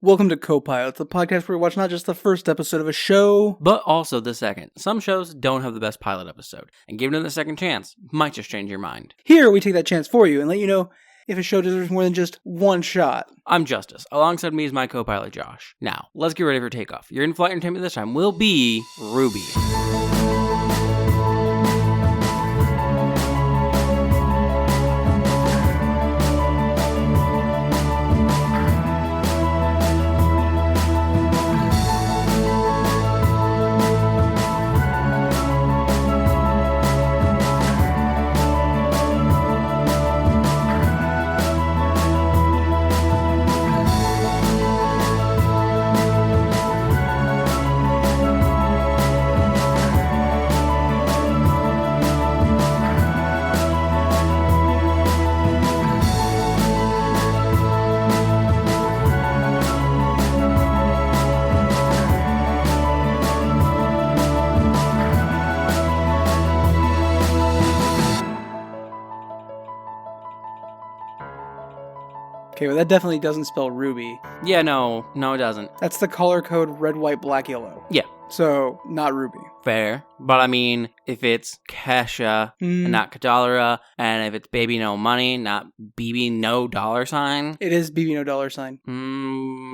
Welcome to Copilots, the podcast where we watch not just the first episode of a show, but also the second. Some shows don't have the best pilot episode, and giving it a second chance might just change your mind. Here, we take that chance for you and let you know if a show deserves more than just one shot. I'm Justice. Alongside me is my co-pilot, Josh. Now, let's get ready for takeoff. Your in-flight entertainment this time will be RWBY. Okay, well that definitely doesn't spell Ruby. Yeah, no, it doesn't. That's the color code red, white, black, yellow. Yeah. So, not Ruby. Fair. But I mean, if it's Kesha and not Kadalra, and if it's Baby No Money, not BB No dollar sign. It is BB No dollar sign.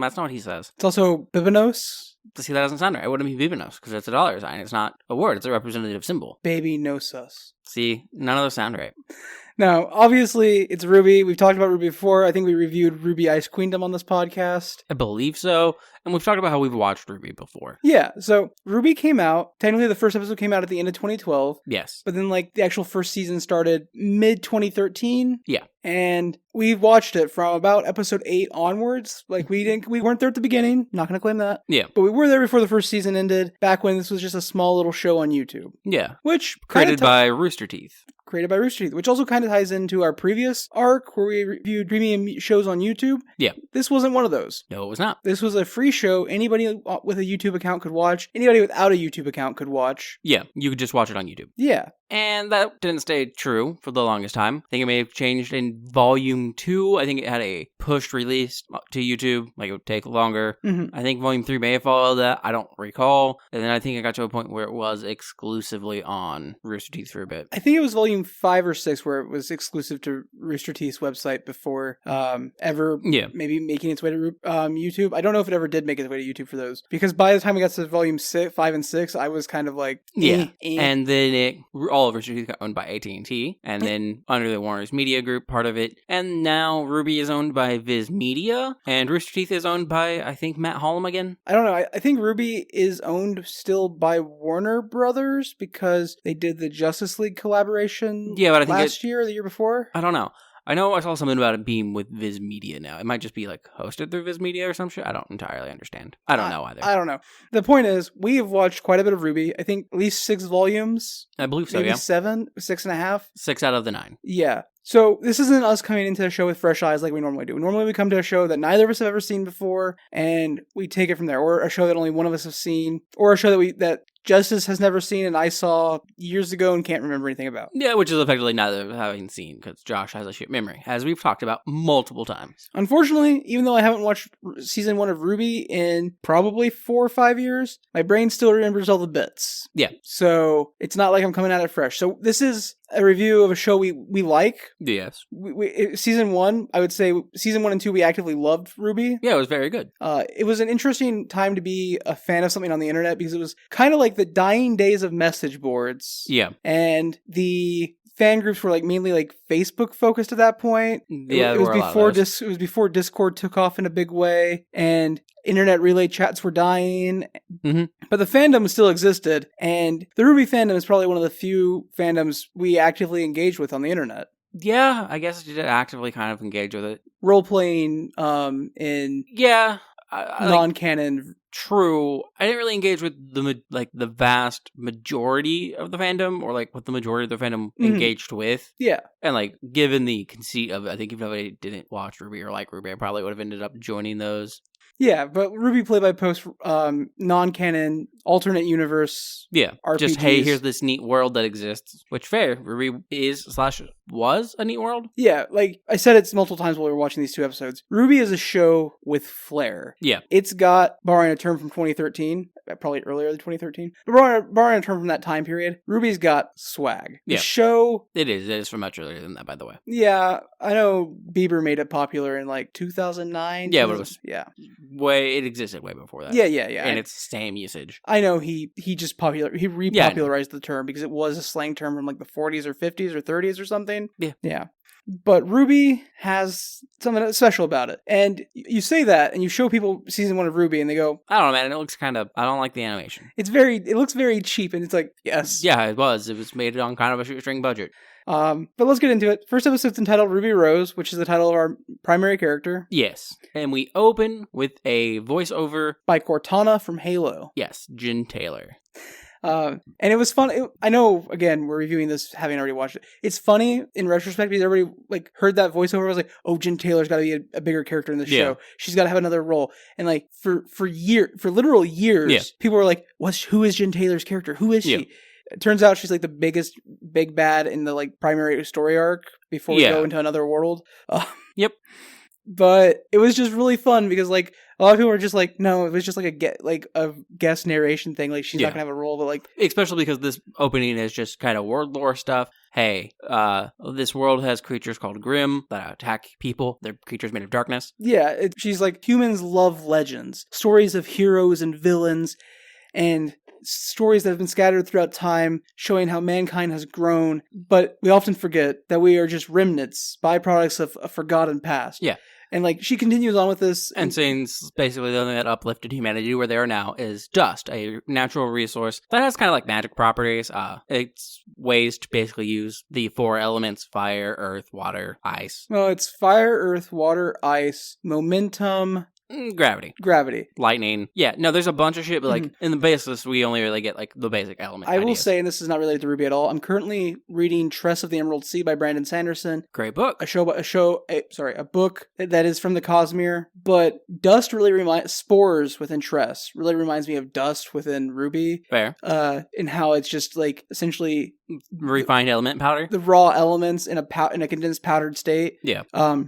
That's not what he says. It's also Bibinos. See, that doesn't sound right. It wouldn't be Bibinos, because it's a dollar sign. It's not a word. It's a representative symbol. Baby No Sus. See, none of those sound right. Now, obviously, it's RWBY. We've talked about RWBY before. I think we reviewed RWBY Ice Queendom on this podcast. I believe so. And we've talked about how we've watched RWBY before. Yeah, so RWBY came out. Technically, the first episode came out at the end of 2012. Yes. But then, the actual first season started mid-2013. Yeah. And we watched it from about episode 8 onwards. We weren't there at the beginning. Not going to claim that. Yeah. But we were there before the first season ended, back when this was just a small little show on YouTube. Yeah. Which created by Rooster Teeth. Created by Rooster Teeth, which also kind of ties into our previous arc where we reviewed premium shows on YouTube. Yeah. This wasn't one of those. No, it was not. This was a free show. Anybody with a YouTube account could watch. Anybody without a YouTube account could watch. Yeah, you could just watch it on YouTube. Yeah. And that didn't stay true for the longest time. I think it may have changed in Volume 2. I think it had a pushed release to YouTube. It would take longer. Mm-hmm. I think Volume 3 may have followed that. I don't recall. And then I think it got to a point where it was exclusively on Rooster Teeth for a bit. I think it was Volume 5 or 6 where it was exclusive to Rooster Teeth's website before ever maybe making its way to YouTube. I don't know if it ever did make its way to YouTube for those. Because by the time we got to Volume 5 and 6, I was kind of like, And then all of Rooster Teeth got owned by AT&T, and then under the Warner's Media Group, part of it. And now RWBY is owned by Viz Media, and Rooster Teeth is owned by, I think, Matt Hollum again. I don't know. I think RWBY is owned still by Warner Brothers because they did the Justice League collaboration last year or the year before. I don't know. I know I saw something about it being with Viz Media now. It might just be hosted through Viz Media or some shit. I don't entirely understand. I don't know either. I don't know. The point is, we have watched quite a bit of RWBY. I think at least 6 volumes. I believe so, maybe yeah. 7, 6.5. 6 out of the 9. Yeah. So this isn't us coming into a show with fresh eyes like we normally do. Normally we come to a show that neither of us have ever seen before, and we take it from there. Or a show that only one of us have seen. Or a show that Justice has never seen and I saw years ago and can't remember anything about. Yeah, which is effectively neither having seen, because Josh has a shit memory, as we've talked about multiple times. Unfortunately, even though I haven't watched season 1 of RWBY in probably 4 or 5 years, my brain still remembers all the bits. Yeah. So it's not like I'm coming at it fresh. So this is a review of a show we like. Yes. Season 1, I would say season 1 and 2, we actively loved RWBY. Yeah, it was very good. It was an interesting time to be a fan of something on the internet because it was kind of like the dying days of message boards. Yeah. And the fan groups were mainly Facebook focused at that point. Yeah, it was before Discord took off in a big way, and internet relay chats were dying. Mm-hmm. But the fandom still existed, and the RWBY fandom is probably one of the few fandoms we actively engage with on the internet. Yeah, I guess I did actively kind of engage with it. Role playing in non-canon. True. I didn't really engage with the vast majority of the fandom, or what the majority of the fandom engaged with. Yeah. And given the conceit of it, I think if nobody didn't watch RWBY or like RWBY, I probably would have ended up joining those. Yeah, but RWBY play-by-post non-canon alternate universe. Yeah, RPGs. just, hey, here's this neat world that exists, which fair, RWBY is/was a neat world. Yeah, like I said it multiple times while we were watching these two episodes. RWBY is a show with flair. Yeah. It's got, borrowing a term from 2013, probably earlier than 2013, but borrowing a term from that time period, RWBY's got swag. The Yeah. show... It is from much earlier than that, by the way. Yeah, I know Bieber made it popular in like 2009. Yeah, but it was... Yeah. It existed way before that. Yeah. And it's the same usage. I know he repopularized the term because it was a slang term from like the 40s or 50s or 30s or something. Yeah. Yeah. But RWBY has something special about it. And you say that, and you show people season 1 of RWBY, and they go, I don't know, man. It looks kind of... I don't like the animation. It looks very cheap, and it's like, yes. Yeah, it was. It was made on kind of a shoestring budget. But let's get into it. First episode's entitled Ruby Rose, which is the title of our primary character. Yes. And we open with a voiceover by Cortana from Halo. Yes, Jen Taylor. And it was fun. I know, again, we're reviewing this having already watched it. It's funny in retrospect because everybody like heard that voiceover. Was like, oh, Jen Taylor's got to be a bigger character in the show. She's got to have another role. And like for literal years, people were like, who is Jen Taylor's character? Who is she? Yeah. It turns out she's like the biggest big bad in the like primary story arc before we go into another world. Yep. But it was just really fun because like a lot of people were just like, no, it was just like a guest narration thing. Like she's not gonna have a role, but like especially because this opening is just kind of world lore stuff. Hey, this world has creatures called Grimm that attack people. They're creatures made of darkness. Yeah, she's like, humans love legends, stories of heroes and villains, and stories that have been scattered throughout time, showing how mankind has grown. But we often forget that we are just remnants, byproducts of a forgotten past. Yeah. And like she continues on with this, and saying basically the only thing that uplifted humanity where they are now is dust, a natural resource that has kind of like magic properties. It's ways to basically use the 4 elements: fire, earth, water, ice. Well, it's fire, earth, water, ice, momentum, gravity, lightning. Yeah, no, there's a bunch of shit, but like in the basis, we only really get like the basic element. I will say, and this is not related to RWBY at all, I'm currently reading Tress of the Emerald Sea by Brandon Sanderson. Great book. A book that is from the Cosmere, but dust really spores within Tress really reminds me of dust within RWBY. Fair. And how it's just like essentially refined element powder, the raw elements in a condensed powdered state. Yeah.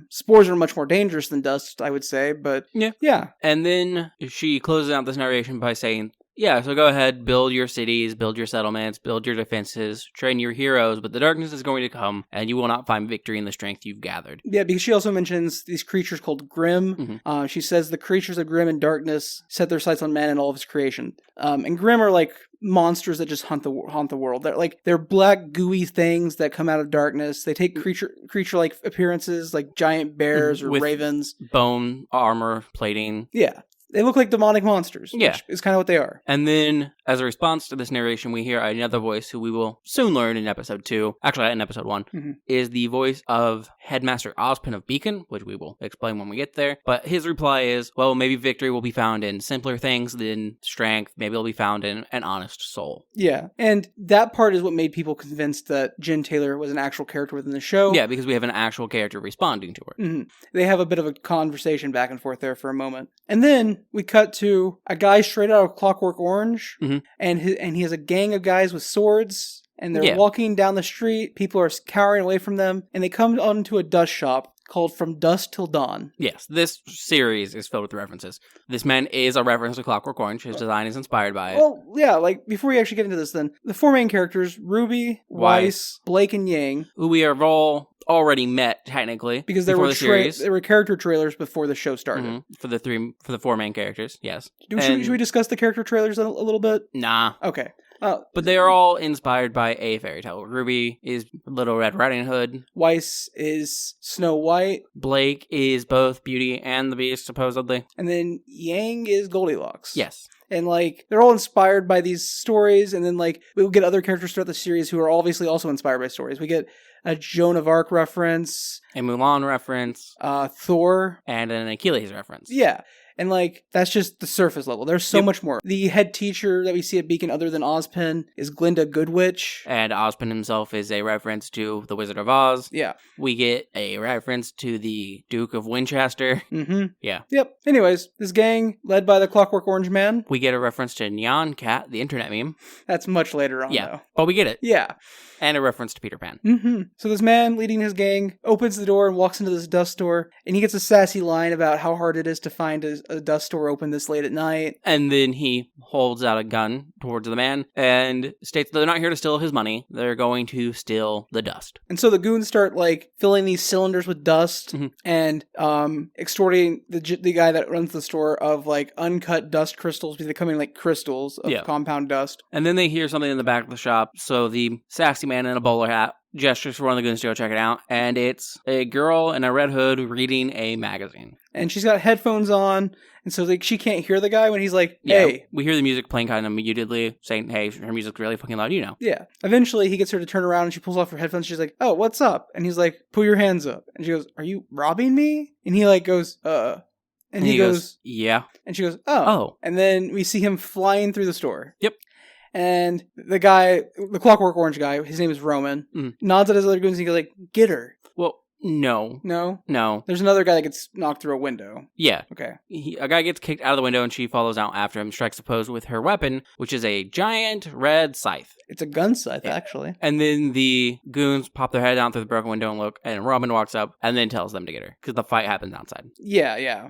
Spores are much more dangerous than dust, I would say, but yeah. And then she closes out this narration by saying, yeah, so go ahead, build your cities, build your settlements, build your defenses, train your heroes, but the darkness is going to come, and you will not find victory in the strength you've gathered. Yeah, because she also mentions these creatures called Grimm. Mm-hmm. She says the creatures of Grimm and darkness set their sights on man and all of his creation. And Grimm are like monsters that just haunt the world. They're black gooey things that come out of darkness. They take creature-like appearances, like giant bears or with ravens, bone, armor, plating. Yeah. They look like demonic monsters. Yeah. Which is kind of what they are. And then, as a response to this narration, we hear another voice who we will soon learn in episode 2, actually in episode 1, is the voice of Headmaster Ozpin of Beacon, which we will explain when we get there. But his reply is, well, maybe victory will be found in simpler things than strength. Maybe it'll be found in an honest soul. Yeah. And that part is what made people convinced that Jen Taylor was an actual character within the show. Yeah, because we have an actual character responding to her. Mm-hmm. They have a bit of a conversation back and forth there for a moment. And then we cut to a guy straight out of Clockwork Orange, and he has a gang of guys with swords, and they're walking down the street. People are cowering away from them, and they come onto a dust shop called From Dusk Till Dawn. Yes, this series is filled with references. This man is a reference to Clockwork Orange. His design is inspired by it. Well, yeah, like, before we actually get into this then, the 4 main characters, RWBY, Weiss, Blake, and Yang, who we have all already met, technically, because there were character trailers before the show started. For the 4 main characters, yes. Should we discuss the character trailers a little bit? Nah. Okay. But they are all inspired by a fairy tale. RWBY is Little Red Riding Hood. Weiss is Snow White. Blake is both Beauty and the Beast, supposedly. And then Yang is Goldilocks. Yes. And, like, they're all inspired by these stories, and then, like, we'll get other characters throughout the series who are obviously also inspired by stories. We get a Joan of Arc reference. A Mulan reference. Thor. And an Achilles reference. Yeah. And, like, that's just the surface level. There's so much more. The head teacher that we see at Beacon other than Ozpin is Glinda Goodwitch. And Ozpin himself is a reference to the Wizard of Oz. Yeah. We get a reference to the Duke of Winchester. Mm-hmm. Yeah. Yep. Anyways, this gang, led by the Clockwork Orange Man. We get a reference to Nyan Cat, the internet meme. That's much later on, though. But we get it. Yeah. And a reference to Peter Pan. Mm-hmm. So this man leading his gang opens the door and walks into this dust store, and he gets a sassy line about how hard it is to find a dust store open this late at night. And then he holds out a gun towards the man and states that they're not here to steal his money. They're going to steal the dust. And so the goons start, like, filling these cylinders with dust and extorting the guy that runs the store of, like, uncut dust crystals becoming, like, crystals of compound dust. And then they hear something in the back of the shop, so the sassy man in a bowler hat gestures for one of the goons to go check it out, and it's a girl in a red hood reading a magazine. And she's got headphones on, and so like she can't hear the guy when he's like, hey. Yeah, we hear the music playing kind of mutedly, saying, hey, her music's really fucking loud, you know. Yeah. Eventually, he gets her to turn around, and she pulls off her headphones. She's like, oh, what's up? And he's like, put your hands up. And she goes, are you robbing me? And he like goes, And he goes, yeah. And she goes, oh. And then we see him flying through the store. Yep. And the guy, the Clockwork Orange guy, his name is Roman, nods at his other goons and he goes like, get her. Well, no. No? There's another guy that gets knocked through a window. Yeah. Okay. A guy gets kicked out of the window and she follows out after him, strikes a pose with her weapon, which is a giant red scythe. It's a gun scythe, actually. And then the goons pop their head down through the broken window and look, and Robin walks up and then tells them to get her, because the fight happens outside. Yeah.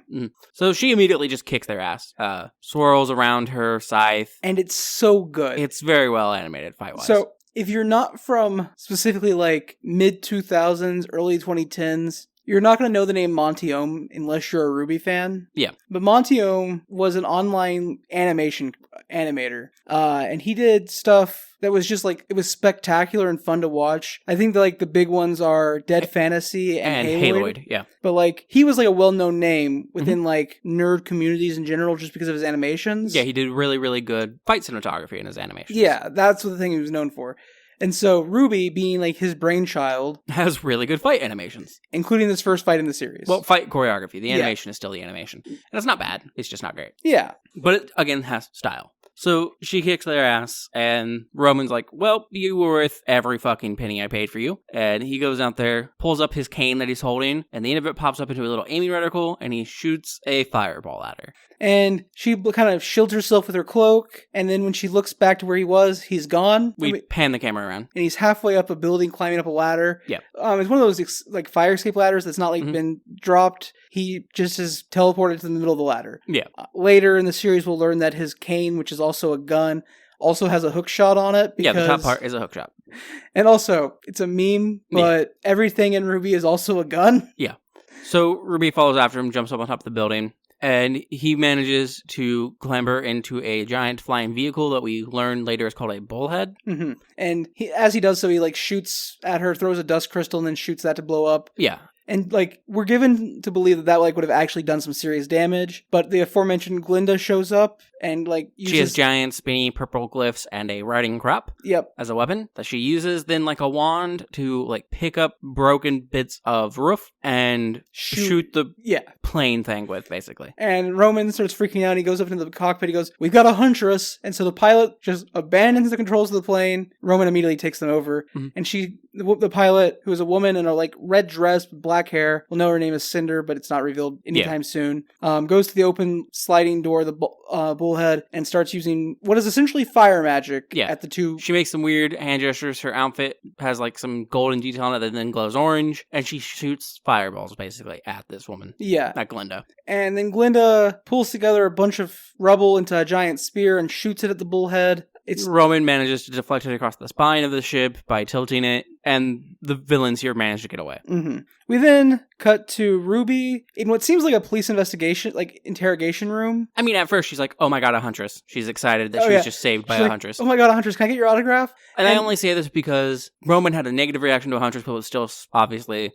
So she immediately just kicks their ass, swirls around her scythe. And it's so good. It's very well animated fight-wise. So, if you're not from specifically like mid-2000s, early 2010s, you're not going to know the name Monty Ohm unless you're a RWBY fan. Yeah. But Monty Ohm was an online animator. And he did stuff that was just like, it was spectacular and fun to watch. I think like the big ones are Dead Fantasy and Haloid. Yeah. But like, he was like a well-known name within like nerd communities in general just because of his animations. Yeah, he did really, really good fight cinematography in his animations. Yeah, that's the thing he was known for. And so RWBY, being like his brainchild, has really good fight animations, including this first fight in the series. Well, fight choreography. The animation is still the animation. And it's not bad. It's just not great. Yeah. But it, again, has style. So she kicks their ass, and Roman's like, well, you were worth every fucking penny I paid for you. And he goes out there, pulls up his cane that he's holding, and the end of it pops up into a little aiming reticle, and he shoots a fireball at her. And she kind of shields herself with her cloak, and then when she looks back to where he was, he's gone. We pan the camera around. And he's halfway up a building, climbing up a ladder. Yeah. It's one of those like fire escape ladders that's not like been dropped. He just is teleported to the middle of the ladder. Yeah. Later in the series, we'll learn that his cane, which is also a gun, also has a hook shot on it. Yeah, the top part is a hook shot. And also, it's a meme, but everything in RWBY is also a gun. Yeah. So RWBY follows after him, jumps up on top of the building, and he manages to clamber into a giant flying vehicle that we learn later is called a bullhead. Mm-hmm. And as he does so, he like shoots at her, throws a dust crystal, and then shoots that to blow up. Yeah. And, like, we're given to believe that like would have actually done some serious damage, but the aforementioned Glinda shows up and, like, uses... She has giant, spinny purple glyphs and a riding crop as a weapon that she uses then, like, a wand to, like, pick up broken bits of roof and shoot the plane thing with, basically. And Roman starts freaking out. He goes up into the cockpit. He goes, we've got a huntress. And so the pilot just abandons the controls of the plane. Roman immediately takes them over. Mm-hmm. And the pilot, who is a woman in a, like, red dress, black hair, we'll know her name is Cinder, but it's not revealed anytime soon, goes to the open sliding door of the bullhead and starts using what is essentially fire magic at the two. She makes some weird hand gestures. Her outfit has like some golden detail on it that then glows orange, and she shoots fireballs basically at this woman. Yeah. At Glinda. And then Glinda pulls together a bunch of rubble into a giant spear and shoots it at the bullhead. Roman manages to deflect it across the spine of the ship by tilting it, and the villains here manage to get away. Mm-hmm. We then cut to RWBY in what seems like a police investigation, like interrogation room. I mean, at first she's like, oh my god, a huntress. She's excited that she was just saved by a huntress. Oh my god, a huntress. Can I get your autograph? And I only say this because Roman had a negative reaction to a huntress, but was still obviously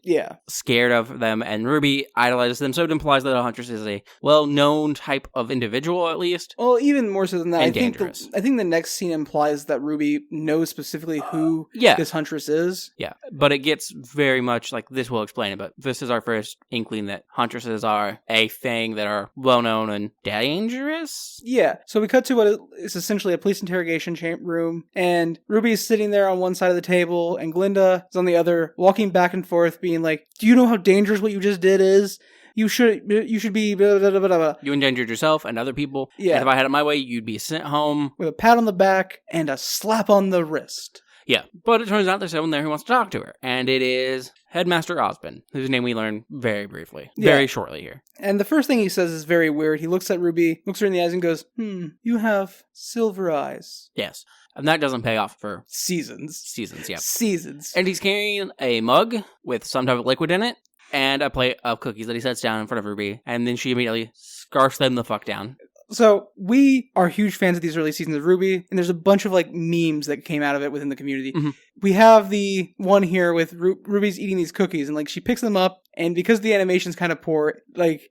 scared of them, and RWBY idolizes them, so it implies that a huntress is a well-known type of individual, at least. Well, even more so than that, and dangerous. I think the next scene implies that RWBY knows specifically who this huntress is. shows. Yeah, but it gets very much like this will explain it, but this is our first inkling that huntresses are a thing that are well-known and dangerous. Yeah, so we cut to what is essentially a police interrogation room, and Ruby is sitting there on one side of the table, and Glinda is on the other, walking back and forth, being like, do you know how dangerous what you just did is? You should be blah, blah, blah, blah, blah. You endangered yourself and other people. Yeah. And if I had it my way, you'd be sent home. With a pat on the back and a slap on the wrist. Yeah, but it turns out there's someone there who wants to talk to her, and it is Headmaster Osmond, whose name we learn very briefly, very shortly here. And the first thing he says is very weird. He looks at Ruby, looks her in the eyes and goes, you have silver eyes. Yes, and that doesn't pay off for seasons. Seasons, yeah. Seasons. And he's carrying a mug with some type of liquid in it, and a plate of cookies that he sets down in front of Ruby, and then she immediately scarfs them the fuck down. So, we are huge fans of these early seasons of RWBY, and there's a bunch of, memes that came out of it within the community. Mm-hmm. We have the one here with Ruby's eating these cookies, and, she picks them up, and because the animation's kind of poor,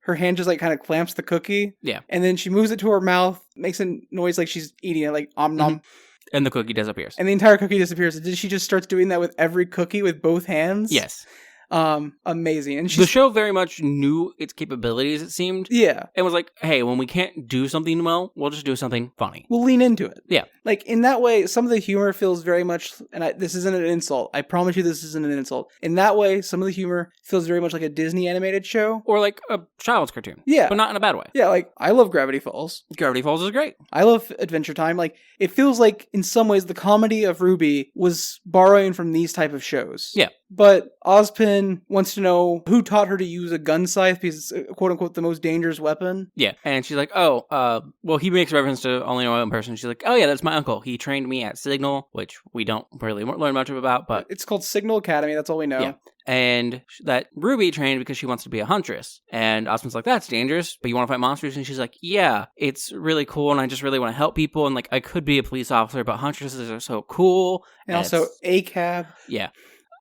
her hand just, kind of clamps the cookie. Yeah. And then she moves it to her mouth, makes a noise like she's eating it, om nom. Mm-hmm. And the cookie disappears. And the entire cookie disappears. Did she just start doing that with every cookie with both hands? Yes. Amazing. And the show very much knew its capabilities, it seemed. Yeah. And was like, hey, when we can't do something well, we'll just do something funny. We'll lean into it. Yeah. In that way, some of the humor feels very much, and this isn't an insult. I promise you this isn't an insult. In that way, some of the humor feels very much like a Disney animated show. Or like a child's cartoon. Yeah. But not in a bad way. Yeah, I love Gravity Falls. Gravity Falls is great. I love Adventure Time. It feels like, in some ways, the comedy of RWBY was borrowing from these type of shows. Yeah. But Ozpin wants to know who taught her to use a gun scythe because it's, quote-unquote, the most dangerous weapon. Yeah, and she's like, well, he makes reference to only one person. She's like, oh yeah, that's my uncle. He trained me at Signal, which we don't really learn much about, but... It's called Signal Academy, that's all we know. Yeah. And that Ruby trained because she wants to be a huntress. And Osmond's like, that's dangerous, but you want to fight monsters? And she's like, yeah, it's really cool, and I just really want to help people, and I could be a police officer, but huntresses are so cool. And also ACAB. Yeah.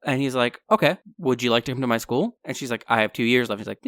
And he's like, okay, would you like to come to my school? And she's like, I have 2 years left. He's like,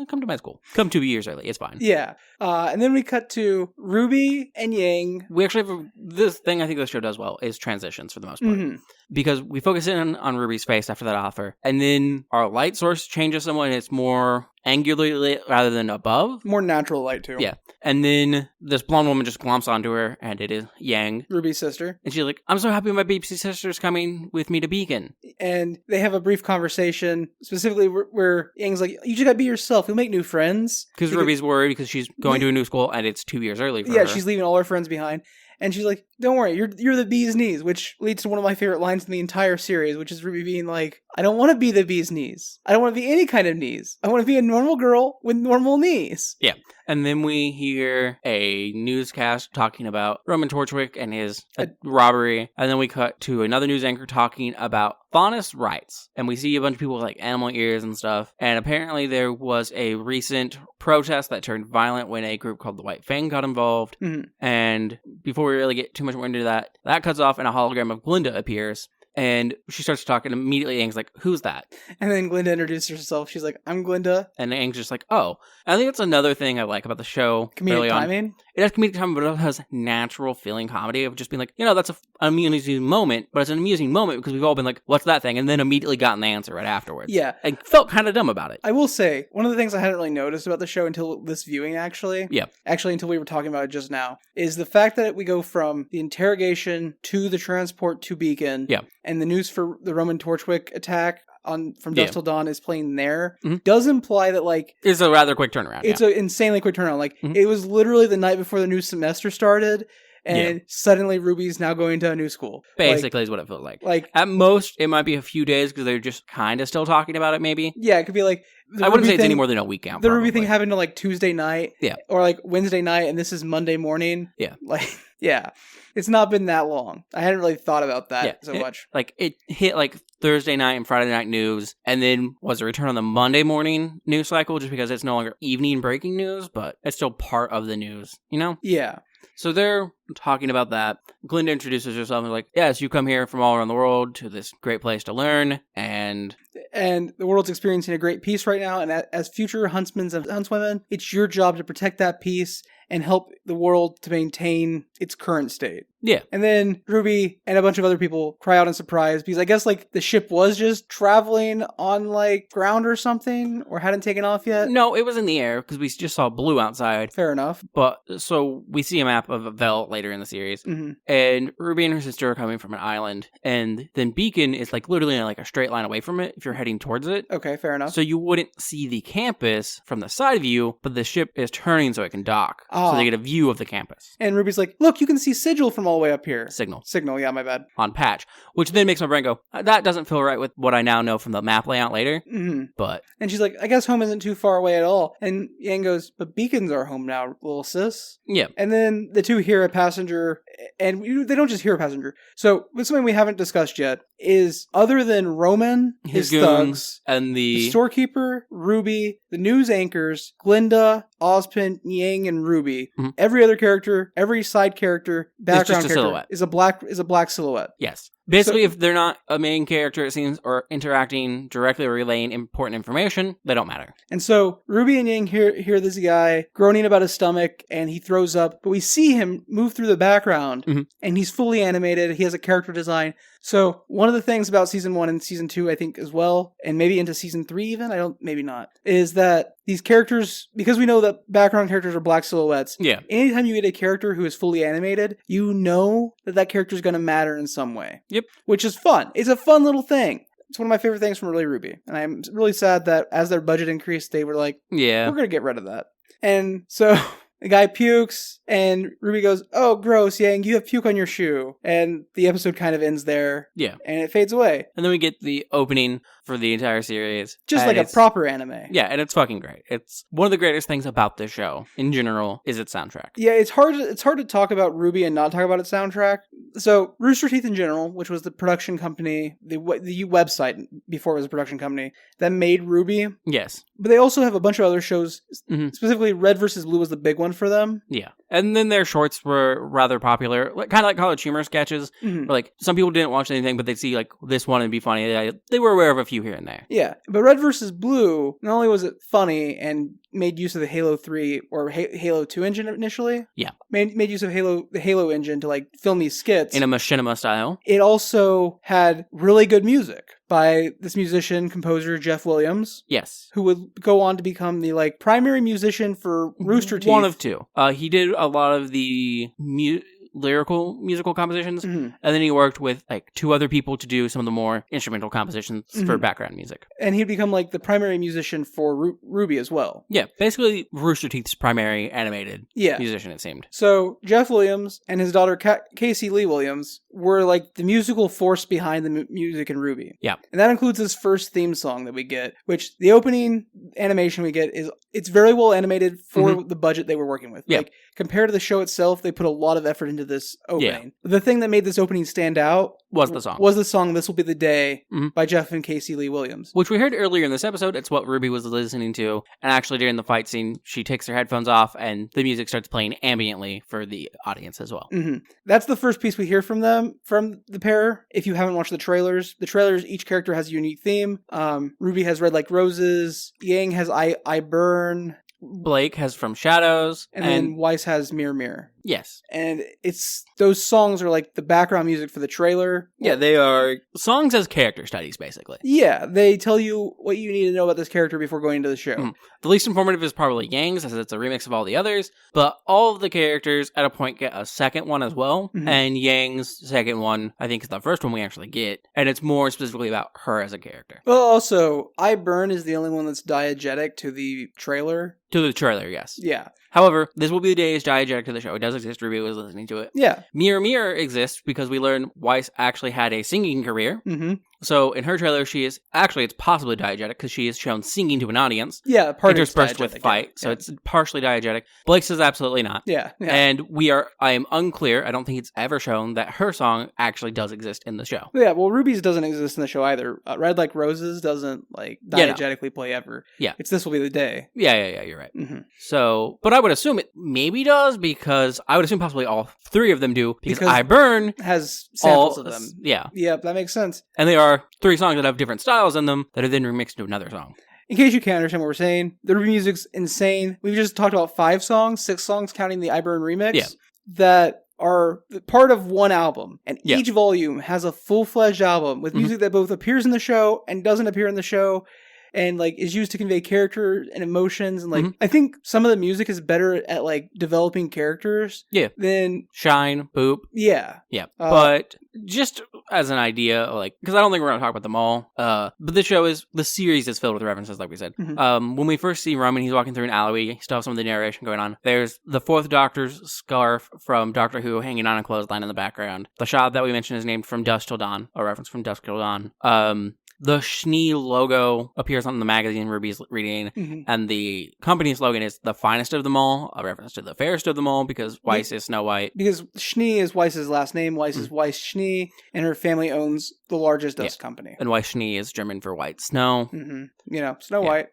come to my school. Come 2 years early. It's fine. Yeah. And then we cut to Ruby and Yang. We actually have this thing I think the show does well is transitions for the most part. Mm-hmm. Because we focus in on Ruby's face after that offer. And then our light source changes somewhat and it's more angularly lit rather than above. More natural light too. Yeah. And then this blonde woman just glomps onto her, and it is Yang, Ruby's sister. And she's like, I'm so happy my baby sister's coming with me to Beacon. And they have a brief conversation, specifically where Yang's like, you just gotta be yourself, you'll make new friends. Because Ruby's worried because she's going to a new school, and it's 2 years early for her. Yeah, she's leaving all her friends behind. And she's like, don't worry, you're the bee's knees, which leads to one of my favorite lines in the entire series, which is Ruby being like, I don't want to be the bee's knees. I don't want to be any kind of knees. I want to be a normal girl with normal knees. Yeah. And then we hear a newscast talking about Roman Torchwick and his robbery. And then we cut to another news anchor talking about faunus rights. And we see a bunch of people with animal ears and stuff. And apparently there was a recent protest that turned violent when a group called the White Fang got involved. Mm-hmm. And before we really get too much more into that, that cuts off and a hologram of Glinda appears. And she starts talking immediately. Aang's like, who's that? And then Glinda introduces herself. She's like, I'm Glinda. And Aang's just like, oh. And I think that's another thing I like about the show. Comedic timing? It has comedic timing, but it has natural feeling comedy of just being like, that's an amusing moment, but it's an amusing moment because we've all been like, what's that thing? And then immediately gotten the answer right afterwards. Yeah. I felt kind of dumb about it. I will say, one of the things I hadn't really noticed about the show until this viewing, actually. Yeah. Actually, until we were talking about it just now, is the fact that we go from the interrogation to the transport to Beacon. Yeah. And the news for the Roman Torchwick attack from Dusk Till Dawn is playing there, does imply that it's a rather quick turnaround. It's an insanely quick turnaround. It was literally the night before the new semester started, and suddenly Ruby's now going to a new school. Basically is what it feels like. At most, it might be a few days because they're just kind of still talking about it, maybe. Yeah, it could be I wouldn't say it's any more than a week out. The Ruby thing happened to Tuesday night. Yeah. Or Wednesday night, and this is Monday morning. Yeah. Yeah. It's not been that long. I hadn't really thought about that so much. It hit Thursday night and Friday night news, and then was a return on the Monday morning news cycle just because it's no longer evening breaking news, but it's still part of the news, Yeah. So they're talking about that. Glinda introduces herself and like, yes, you come here from all around the world to this great place to learn, and the world's experiencing a great peace right now, and as future huntsmen and huntswomen, it's your job to protect that peace and help the world to maintain its current state. Yeah. And then RWBY and a bunch of other people cry out in surprise because I guess like the ship was just traveling on like ground or something or hadn't taken off yet. No, it was in the air because we just saw blue outside. Fair enough. But so we see a map of Vel later in the series, and RWBY and her sister are coming from an island, and then Beacon is like literally in like a straight line away from it if you're heading towards it. Okay, fair enough. So you wouldn't see the campus from the side view, but the ship is turning so it can dock. So they get a view of the campus. And RWBY's like, look, you can see Sigil from all the way up here. Signal, yeah, my bad. On patch, which then makes my brain go, that doesn't feel right with what I now know from the map layout later. But and she's like, I guess home isn't too far away at all. And Yang goes, but Beacon's our home now, little sis. Yeah. And then the two hear a passenger, and they don't just hear a passenger. So something we haven't discussed yet is, other than Roman, his thugs, and the storekeeper, RWBY, the news anchors, Glinda, Ozpin, Yang, and RWBY, every other character, every side character, background character silhouette. is a black silhouette. Yes. Basically, if they're not a main character, it seems, or interacting directly or relaying important information, they don't matter. And so RWBY and Yang hear this guy groaning about his stomach, and he throws up. But we see him move through the background, and he's fully animated. He has a character design. So one of the things about season 1 and season 2, I think, as well, and maybe into season 3 even, maybe not, is that these characters, because we know that background characters are black silhouettes, anytime you get a character who is fully animated, you know that character is going to matter in some way. Yep. Which is fun. It's a fun little thing. It's one of my favorite things from RWBY. And I'm really sad that as their budget increased, they were like, we're going to get rid of that. And so the guy pukes, and RWBY goes, oh, gross, Yang, you have puke on your shoe. And the episode kind of ends there. Yeah. And it fades away. And then we get the opening for the entire series. Just like a proper anime. Yeah, and it's fucking great. It's one of the greatest things about this show, in general, is its soundtrack. Yeah, it's hard to talk about RWBY and not talk about its soundtrack. So, Rooster Teeth in general, which was the production company, the website, before it was a production company, that made RWBY. Yes. But they also have a bunch of other shows. Specifically, Red vs. Blue was the big one for them. Yeah. And then their shorts were rather popular, kind of like College Humor sketches. Where, like, some people didn't watch anything, but they'd see like this one and be funny. They were aware of a few here and there. Yeah, but Red vs. Blue, not only was it funny and made use of the Halo 3 or Halo 2 engine initially. Yeah. Made use of the Halo engine to like film these skits. In a machinima style. It also had really good music by this musician, composer, Jeff Williams. Yes. Who would go on to become the like primary musician for Rooster Teeth. One of two. He did a lot of the lyrical musical compositions, and then he worked with like two other people to do some of the more instrumental compositions for background music. And he'd become like the primary musician for RWBY as well. Yeah, basically Rooster Teeth's primary animated musician, it seemed. So Jeff Williams and his daughter Casey Lee Williams were like the musical force behind the music in RWBY. Yeah. And that includes this first theme song that we get, which the opening animation we get it's very well animated for the budget they were working with. Yeah. Like compared to the show itself, they put a lot of effort into this opening. Yeah. The thing that made this opening stand out was the song This Will Be the Day by Jeff and Casey Lee Williams. Which we heard earlier in this episode. It's what RWBY was listening to. And actually during the fight scene, she takes her headphones off and the music starts playing ambiently for the audience as well. That's the first piece we hear from them, from the pair. If you haven't watched the trailers, each character has a unique theme. RWBY has Red Like Roses. Yang has I Burn. Blake has From Shadows. And then Weiss has Mirror Mirror. Yes. And those songs are like the background music for the trailer. Yeah, they are songs as character studies, basically. Yeah, they tell you what you need to know about this character before going into the show. The least informative is probably Yang's, as it's a remix of all the others, but all of the characters at a point get a second one as well, and Yang's second one, I think, is the first one we actually get, and it's more specifically about her as a character. Well, also, I Burn is the only one that's diegetic to the trailer. To the trailer, yes. Yeah. However, This Will Be the Day is diegetic to the show. It does exist. RWBY was listening to it. Yeah. Mirror Mirror exists because we learned Weiss actually had a singing career. So in her trailer, it's possibly diegetic because she is shown singing to an audience. Yeah, interspersed with fight. So it's partially diegetic. Blake's is absolutely not. Yeah. And I am unclear. I don't think it's ever shown that her song actually does exist in the show. Yeah, well, RWBY's doesn't exist in the show either. Red Like Roses doesn't like diegetically play ever. Yeah. It's This Will Be the Day. Yeah, you're right. So, but I would assume it maybe does because I would assume possibly all three of them do because I Burn has samples of them. Yeah. Yeah, that makes sense. And they are three songs that have different styles in them that are then remixed into another song. In case you can't understand what we're saying, the RWBY music's insane. We've just talked about 6 songs counting the I Burn remix that are part of one album, and each volume has a full-fledged album with music that both appears in the show and doesn't appear in the show, and like is used to convey character and emotions, and like I think some of the music is better at like developing characters than Shine, Boop. Yeah. But just as an idea, like, because I don't think we're going to talk about them all, but the series is filled with references, like we said. When we first see Roman, he's walking through an alleyway, you still have some of the narration going on. There's the Fourth Doctor's scarf from Doctor Who hanging on a clothesline in the background. The shop that we mentioned is named From Dusk Till Dawn, a reference from Dusk Till Dawn. The Schnee logo appears on the magazine Ruby's reading, and the company slogan is the finest of them all, a reference to the fairest of them all, because Weiss is Snow White. Because Schnee is Weiss's last name, Weiss is Weiss Schnee, and her family owns the largest dust company. And Weiss Schnee is German for white snow. You know, Snow White.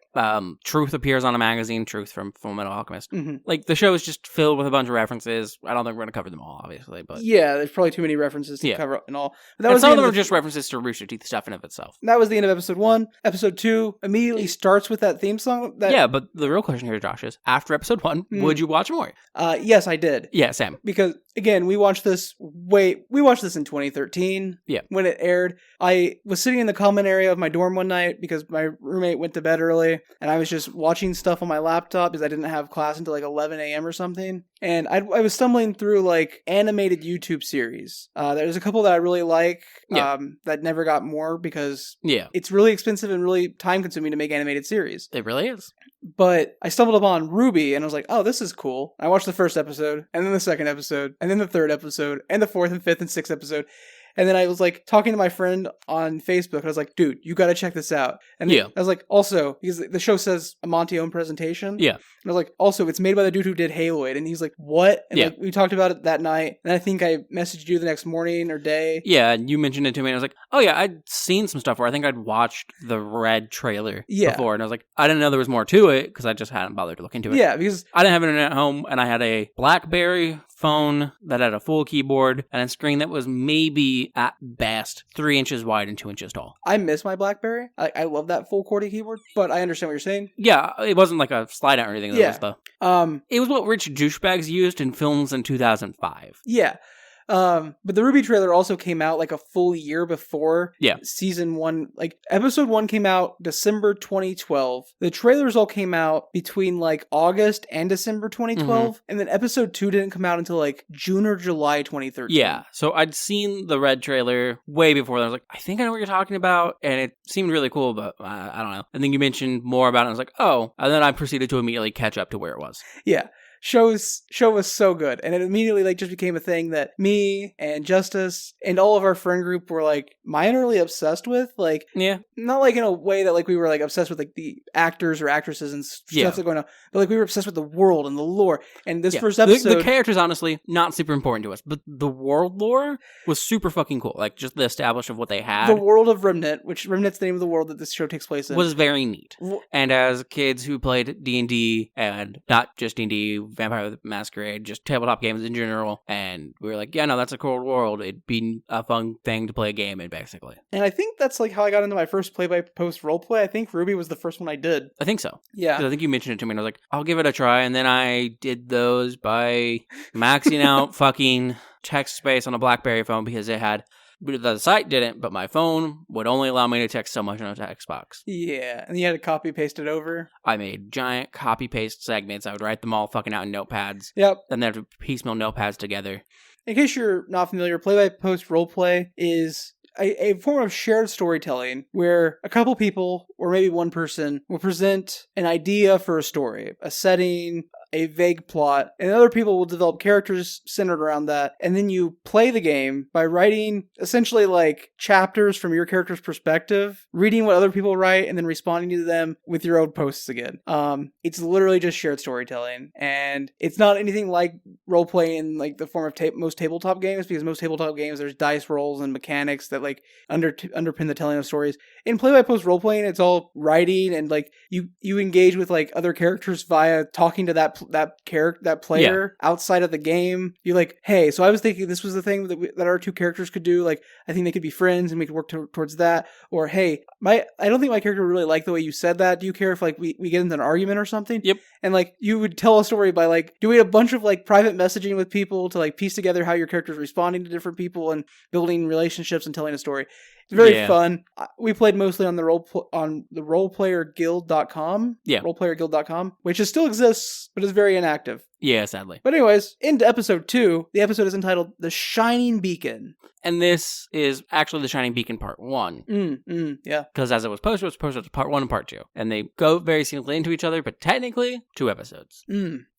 Truth appears on a magazine, Truth from Fullmetal Alchemist. Like, the show is just filled with a bunch of references. I don't think we're going to cover them all, obviously, but... Yeah, there's probably too many references to cover and all. But and some of them are just references to Rooster Teeth stuff in of itself. That was the end of episode 1. Episode 2 immediately starts with that theme song. Yeah, but the real question here, Josh, is after episode 1, would you watch more? Yes, I did. Yeah, Sam. Because, again, we watched this in 2013 when it aired. I was sitting in the common area of my dorm one night because my roommate went to bed early, and I was just watching stuff on my laptop because I didn't have class until like 11 a.m. or something. And I was stumbling through like animated YouTube series. There's a couple that I really like that never got more because it's really expensive and really time consuming to make animated series. It really is. But I stumbled upon RWBY and I was like, oh, this is cool. I watched the first episode and then the second episode and then the third episode and the fourth and fifth and sixth episode. And then I was like talking to my friend on Facebook. I was like, dude, you got to check this out. And I was like, also, because the show says a Monty-owned presentation. Yeah. And I was like, also, it's made by the dude who did Haloid. And he's like, what? And like, we talked about it that night. And I think I messaged you the next morning or day. Yeah. And you mentioned it to me. And I was like, oh yeah, I'd seen some stuff where I think I'd watched the Red trailer before. And I was like, I didn't know there was more to it because I just hadn't bothered to look into it. Yeah. Because I didn't have internet at home and I had a BlackBerry phone that had a full keyboard and a screen that was maybe at best 3 inches wide and 2 inches tall. I miss my BlackBerry. I love that full QWERTY keyboard, but I understand what you're saying. Yeah, it wasn't like a slide out or anything. It was what rich douchebags used in films in 2005. Yeah. But the RWBY trailer also came out like a full year before season 1. Like episode 1 came out December 2012. The trailers all came out between like August and December 2012. And then episode 2 didn't come out until like June or July 2013. Yeah. So I'd seen the Red trailer way before that. I was like, I think I know what you're talking about. And it seemed really cool, but I don't know. And then you mentioned more about it. And I was like, oh. And then I proceeded to immediately catch up to where it was. Yeah. Show was so good, and it immediately like just became a thing that me and Justice and all of our friend group were like minorly obsessed with. Like, not like in a way that like we were like obsessed with like the actors or actresses and stuff that's going on, but like we were obsessed with the world and the lore. And this first episode, the characters honestly not super important to us, but the world lore was super fucking cool. Like just the establishment of what they had. The world of Remnant, which Remnant's the name of the world that this show takes place in, was very neat. And as kids who played D&D and not just D&D. Vampire the Masquerade, just tabletop games in general, and we were like, yeah, no, that's a cool world. It'd be a fun thing to play a game in, basically. And I think that's like how I got into my first play-by-post roleplay. I think RWBY was the first one I did. I think so. Yeah. I think you mentioned it to me, and I was like, I'll give it a try, and then I did those by maxing out fucking text space on a BlackBerry phone because it had... The site didn't, but my phone would only allow me to text so much on a text box. Yeah, and you had to copy-paste it over? I made giant copy-paste segments. I would write them all fucking out in notepads. Yep. Then they have to piecemeal notepads together. In case you're not familiar, play-by-post roleplay is a form of shared storytelling where a couple people, or maybe one person, will present an idea for a story, a setting, a vague plot, and other people will develop characters centered around that, and then you play the game by writing essentially like chapters from your character's perspective, reading what other people write, and then responding to them with your own posts again. It's literally just shared storytelling, and it's not anything like role-playing in like the form of most tabletop games, because most tabletop games there's dice rolls and mechanics that like underpin the telling of stories. In play-by-post role-playing, it's all writing, and like you engage with like other characters via talking to that that player outside of the game. You're like, hey, so I was thinking this was the thing that our two characters could do. Like, I think they could be friends and we could work towards that. Or, hey, I don't think my character would really like the way you said that. Do you care if like we get into an argument or something? Yep. And like you would tell a story by like doing a bunch of like private messaging with people to like piece together how your character's responding to different people and building relationships and telling a story. It's very fun. We played mostly on the roleplayerguild.com. Yeah. Roleplayerguild.com, which still exists, but is very inactive. Yeah, sadly. But anyways, into episode 2. The episode is entitled The Shining Beacon. And this is actually The Shining Beacon Part 1. Yeah. Because as it was posted as Part 1 and Part 2. And they go very seamlessly into each other, but technically 2 episodes.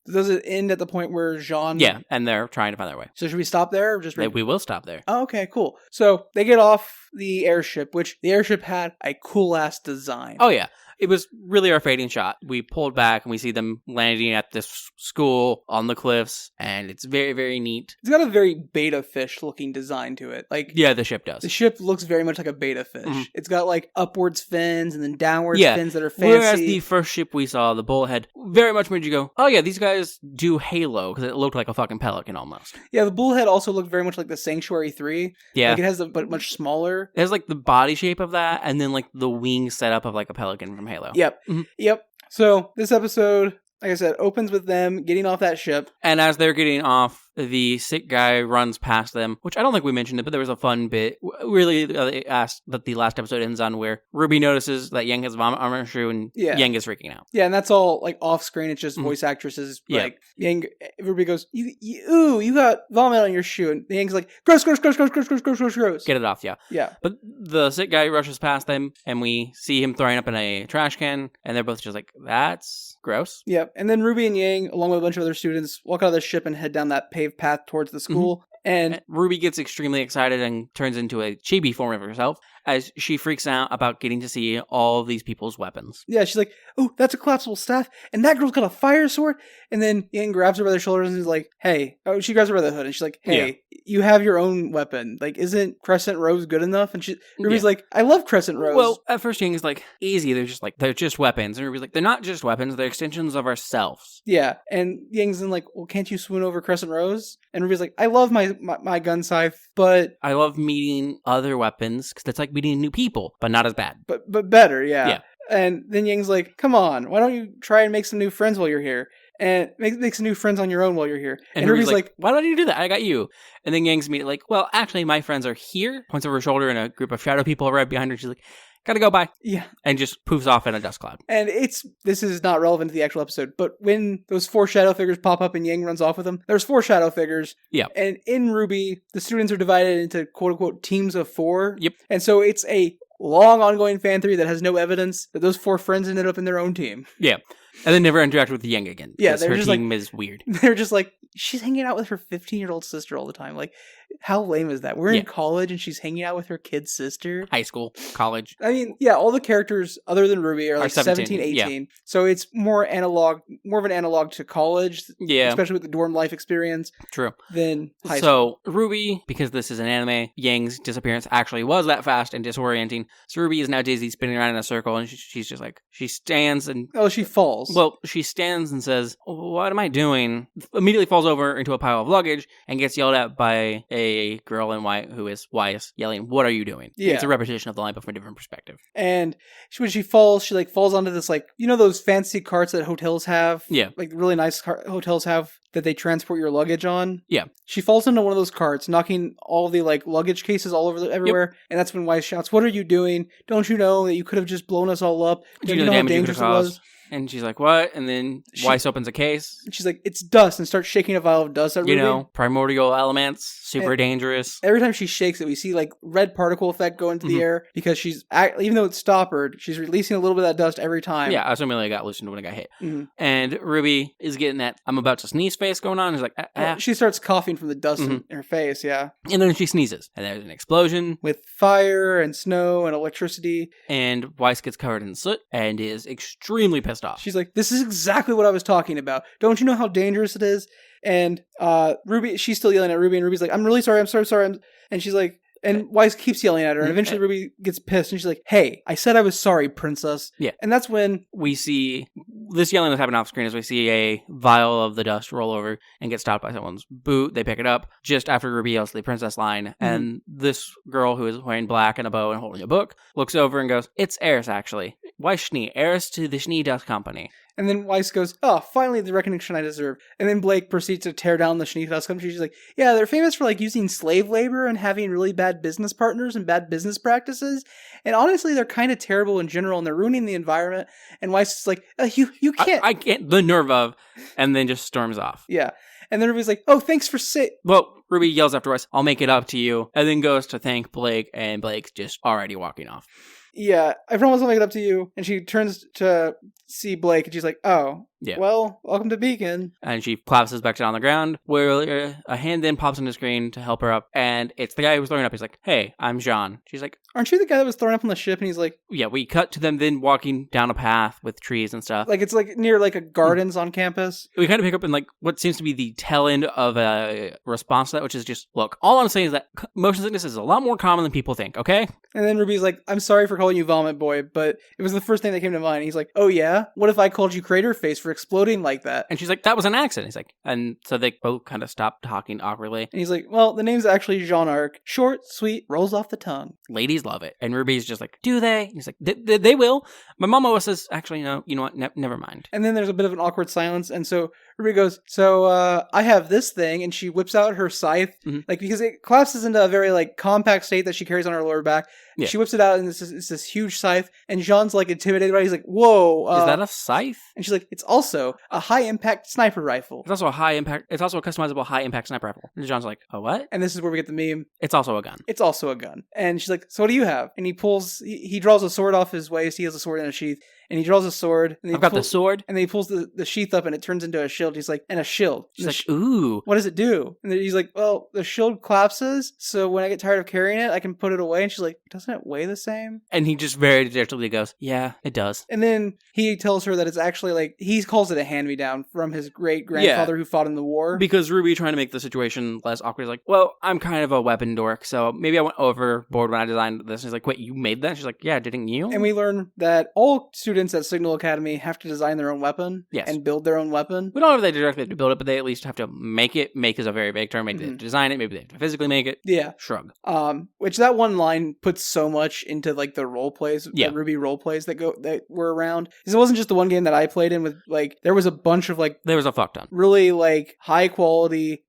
Does it end at the point where Jean... Yeah, and they're trying to find their way. So should we stop there? Or just we will stop there. Oh, okay, cool. So they get off the airship, which the airship had a cool-ass design. Oh, yeah. It was really our fading shot. We pulled back and we see them landing at this school on the cliffs, and it's very, very neat. It's got a very beta fish looking design to it. Like, yeah, the ship does. The ship looks very much like a beta fish. Mm-hmm. It's got like upwards fins and then downwards fins that are fancy. Whereas the first ship we saw, the Bullhead, very much made you go, oh yeah, these guys do Halo, because it looked like a fucking pelican almost. Yeah, the Bullhead also looked very much like the Sanctuary 3. Yeah. Like it has but much smaller. It has like the body shape of that, and then like the wing setup of like a pelican from Halo. Yep. Mm-hmm. Yep. So this episode, like I said, opens with them getting off that ship. And as they're getting off, the sick guy runs past them, which I don't think we mentioned it, but there was a fun bit. Really asked that the last episode ends on where RWBY notices that Yang has vomit on her shoe and Yang is freaking out. Yeah, and that's all like off screen. It's just voice actresses. Like RWBY goes, you got vomit on your shoe. And Yang's like, gross. Get it off, yeah. Yeah. But the sick guy rushes past them and we see him throwing up in a trash can and they're both just like, that's gross. Yep. And then RWBY and Yang, along with a bunch of other students, walk out of the ship and head down that paved path towards the school. And RWBY gets extremely excited and turns into a chibi form of herself as she freaks out about getting to see all of these people's weapons. Yeah, she's like, oh, that's a collapsible staff, and that girl's got a fire sword. And then Yang grabs her by the shoulders and is like, hey. Oh, she grabs her by the hood and she's like, hey, you have your own weapon. Like, isn't Crescent Rose good enough? And RWBY's like, I love Crescent Rose. Well, at first Yang is like, easy, they're just weapons. And RWBY's like, they're not just weapons, they're extensions of ourselves. Yeah, and Yang's then like, well, can't you swoon over Crescent Rose? And RWBY's like, I love my gun scythe, but I love meeting other weapons because that's like meeting new people, but not as bad. But better, yeah. And then Yang's like, come on, why don't you try and make some new friends while you're here? And make some new friends on your own while you're here. And RWBY's like, why don't you do that? I got you. And then Yang's immediately like, well, actually, my friends are here. Points over her shoulder and a group of shadow people right behind her. She's like, gotta go, bye. Yeah. And just poofs off in a dust cloud. And this is not relevant to the actual episode, but when those 4 shadow figures pop up and Yang runs off with them, there's 4 shadow figures. Yeah. And in RWBY, the students are divided into quote-unquote teams of 4. Yep. And so it's a long ongoing fan theory that has no evidence that those 4 friends ended up in their own team. Yeah. And then never interact with Yang again. Yeah, they're her just team like, is weird. They're just like, she's hanging out with her 15-year-old sister all the time. Like, how lame is that? We're in college and she's hanging out with her kid sister. High school, college. I mean, yeah, all the characters other than RWBY are like 17, 18. Yeah. So it's more of an analog to college. Yeah. Especially with the dorm life experience. True. Than high school. So RWBY, because this is an anime, Yang's disappearance actually was that fast and disorienting. So RWBY is now dizzy, spinning around in a circle, and she's just like, she stands and... Oh, she falls. Well, she stands and says, what am I doing? Immediately falls over into a pile of luggage and gets yelled at by a girl in white who is Weiss, yelling, what are you doing? Yeah. It's a repetition of the line but from a different perspective. And when she falls, she like falls onto this like, you know those fancy carts that hotels have? Yeah. Like really nice hotels have that they transport your luggage on? Yeah. She falls into one of those carts, knocking all the like luggage cases all over everywhere. Yep. And that's when Weiss shouts, what are you doing? Don't you know that you could have just blown us all up? Don't you know how dangerous it was? And she's like, what? And then Weiss opens a case. She's like, it's dust, and starts shaking a vial of dust at RWBY. You know, primordial elements, super dangerous. Every time she shakes it, we see like red particle effect go into the air because she's, even though it's stoppered, she's releasing a little bit of that dust every time. Yeah, assuming it got loosened when it got hit. Mm-hmm. And RWBY is getting that I'm about to sneeze face going on. She's like, Well, she starts coughing from the dust in her face, yeah. And then she sneezes, and there's an explosion. With fire and snow and electricity. And Weiss gets covered in soot and is extremely pissed off. She's like, this is exactly what I was talking about. Don't you know how dangerous it is? And RWBY, she's still yelling at RWBY, and RWBY's like, I'm really sorry, I'm sorry. And she's like, And Weiss keeps yelling at her, and eventually Ruby gets pissed, and she's like, hey, I said I was sorry, princess. Yeah. And that's when we see this yelling that's happening off screen as we see a vial of the dust roll over and get stopped by someone's boot. They pick it up just after Ruby yells the princess line, and this girl who is wearing black and a bow and holding a book looks over and goes, it's Eris, actually. Why Schnee? Eris to the Schnee Dust Company. And then Weiss goes, oh, finally the recognition I deserve. And then Blake proceeds to tear down the Schnee Dust Company. She's like, yeah, they're famous for like using slave labor and having really bad business partners and bad business practices. And honestly, they're kind of terrible in general, and they're ruining the environment. And Weiss is like, you can't. I can't. The nerve of. And then just storms off. Yeah. And then Ruby's like, oh, thanks for Well, Ruby yells after Weiss, I'll make it up to you. And then goes to thank Blake, and Blake's just already walking off. Yeah, I promise I'll make it up to you. And she turns to see Blake, and she's like, oh, yeah. Well, welcome to Beacon. And she collapses back down on the ground, where a hand then pops on the screen to help her up. And it's the guy who was throwing up. He's like, hey, I'm Jean. She's like, aren't you the guy that was thrown up on the ship? And he's like, yeah, we cut to them then walking down a path with trees and stuff. Like, it's like near like a gardens on campus. We kind of pick up in like what seems to be the tail end of a response to that, which is just, look, all I'm saying is that motion sickness is a lot more common than people think, okay? And then Ruby's like, I'm sorry for calling you Vomit Boy, but it was the first thing that came to mind. He's like, oh yeah? What if I called you Crater Face for exploding like that? And she's like, that was an accident. He's like, and so they both kind of stop talking awkwardly. And he's like, well, the name's actually Jean Arc. Short, sweet, rolls off the tongue. Ladies love it. And Ruby's just like, do they? And he's like, they will. My mom always says, actually, no, you know what? Never mind. And then there's a bit of an awkward silence. And so Ruby goes, so I have this thing. And she whips out her scythe, like, because it collapses into a very like compact state that she carries on her lower back. Yeah. She whips it out, and it's this huge scythe. And Jean's like intimidated by it. He's like, whoa. Is that a scythe? And she's like, it's also a high impact sniper rifle. It's also a high impact. It's also a customizable high impact sniper rifle. And Jean's like, a what? And this is where we get the meme. It's also a gun. It's also a gun. And she's like, so what do you have? And he draws a sword off his waist. He has a sword in a sheath. And he draws a sword. And I've got the sword. And then he pulls the sheath up, and it turns into a shield. He's like, and a shield. She's like, ooh. What does it do? And then he's like, well, the shield collapses, so when I get tired of carrying it, I can put it away. And she's like, doesn't it weigh the same? And he just very dejectedly goes, yeah, it does. And then he tells her that it's actually like, he calls it a hand-me-down from his great-grandfather who fought in the war. Because Ruby, trying to make the situation less awkward, is like, well, I'm kind of a weapon dork, so maybe I went overboard when I designed this. And he's like, wait, you made that? She's like, yeah, didn't you? And we learn that all students at Signal Academy have to design their own weapon and build their own weapon. We don't know if they directly have to build it, but they at least have to make it. Make is a very vague term. Maybe they have to design it. Maybe they have to physically make it. Yeah. Shrug. Which that one line puts so much into like the role plays, the RWBY role plays that were around. Because it wasn't just the one game that I played in with like, there was a bunch of like, there was a fuck ton. Really like high quality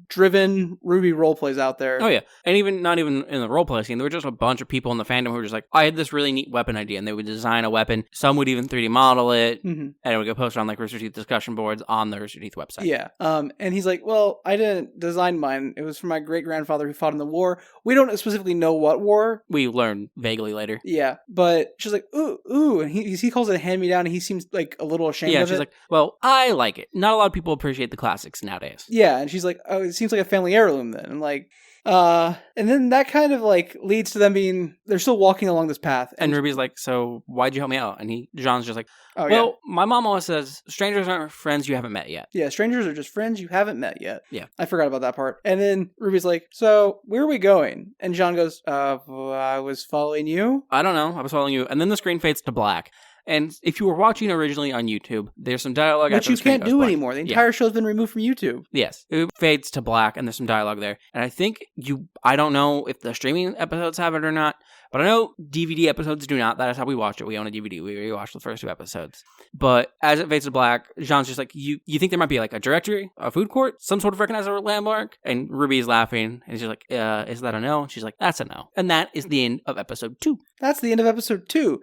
driven RWBY role plays out there. Oh yeah. And even not even in the role play scene, there were just a bunch of people in the fandom who were just like, I had this really neat weapon idea, and they would design a weapon. Some would even 3D model it, and it would get posted on like Rooster Teeth discussion boards on the Rooster Teeth website. Yeah. And he's like, well, I didn't design mine. It was from my great-grandfather who fought in the war. We don't specifically know what war. We learn vaguely later. Yeah. But she's like, ooh. And he calls it a hand-me-down, and he seems like a little ashamed of it. Yeah, she's like, well, I like it. Not a lot of people appreciate the classics nowadays. Yeah. And she's like, oh, it seems like a family heirloom then. And like, and then that kind of like leads to them they're still walking along this path. And Ruby's like, so why'd you help me out? And John's just like, my mom always says, strangers aren't friends you haven't met yet. Yeah, strangers are just friends you haven't met yet. Yeah. I forgot about that part. And then Ruby's like, so where are we going? And John goes, I was following you. I don't know. I was following you. And then the screen fades to black. And if you were watching originally on YouTube, there's some dialogue. Which you can't do anymore. The entire show's been removed from YouTube. Yes. It fades to black, and there's some dialogue there. And I think I don't know if the streaming episodes have it or not, but I know DVD episodes do not. That is how we watched it. We own a DVD. We rewatched the first 2 episodes. But as it fades to black, Jean's just like, you think there might be like a directory, a food court, some sort of recognizable landmark? And Ruby's laughing, and she's like, is that a no? And she's like, that's a no. And that is the end of episode 2. That's the end of episode 2.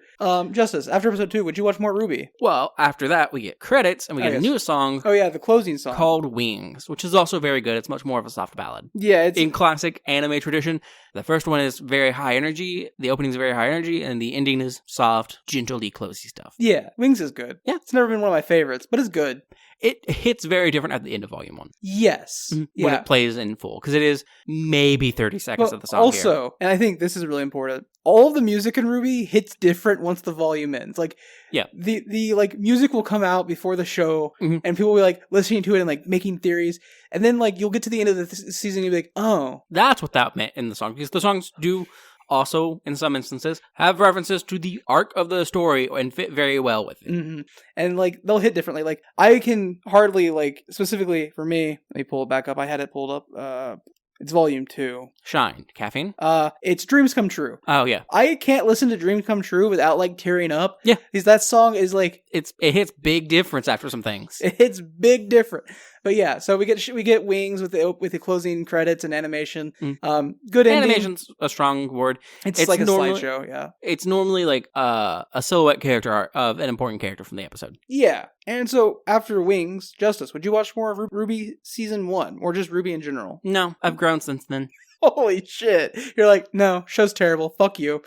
Justice, after episode 2, would you watch more RWBY? Well, after that, we get credits, and we get a new song. Oh, yeah, the closing song. Called Wings, which is also very good. It's much more of a soft ballad. Yeah, it's... In classic anime tradition, the first one is very high energy, the opening's very high energy, and the ending is soft, gently closey stuff. Yeah, Wings is good. Yeah. It's never been one of my favorites, but it's good. It hits very different at the end of Volume 1. Yes. When it plays in full, because it is maybe 30 seconds of the song also, and I think this is really important, all the music in RWBY hits different once the volume ends. Like, yeah, the like music will come out before the show, mm-hmm. and people will be like listening to it and like making theories, and then like you'll get to the end of the season and you'll be like, oh, that's what that meant in the song, because the songs do also, in some instances, have references to the arc of the story and fit very well with it. Mm-hmm. And like they'll hit differently. Like I can hardly like specifically for me. Let me pull it back up. I had it pulled up. It's volume 2. Shine. Caffeine? It's Dreams Come True. Oh, yeah. I can't listen to Dreams Come True without, like, tearing up. Yeah. Because that song is, like... It hits big difference after some things. It hits big different. But yeah, so we get Wings with the closing credits and animation. Mm. Good ending. Animation's a strong word. It's like a slideshow, yeah. It's normally, like, a silhouette character art of an important character from the episode. Yeah. And so, after Wings, Justice, would you watch more of RWBY Season 1? Or just RWBY in general? No, I've grown since then. Holy shit. You're like, no, show's terrible. Fuck you.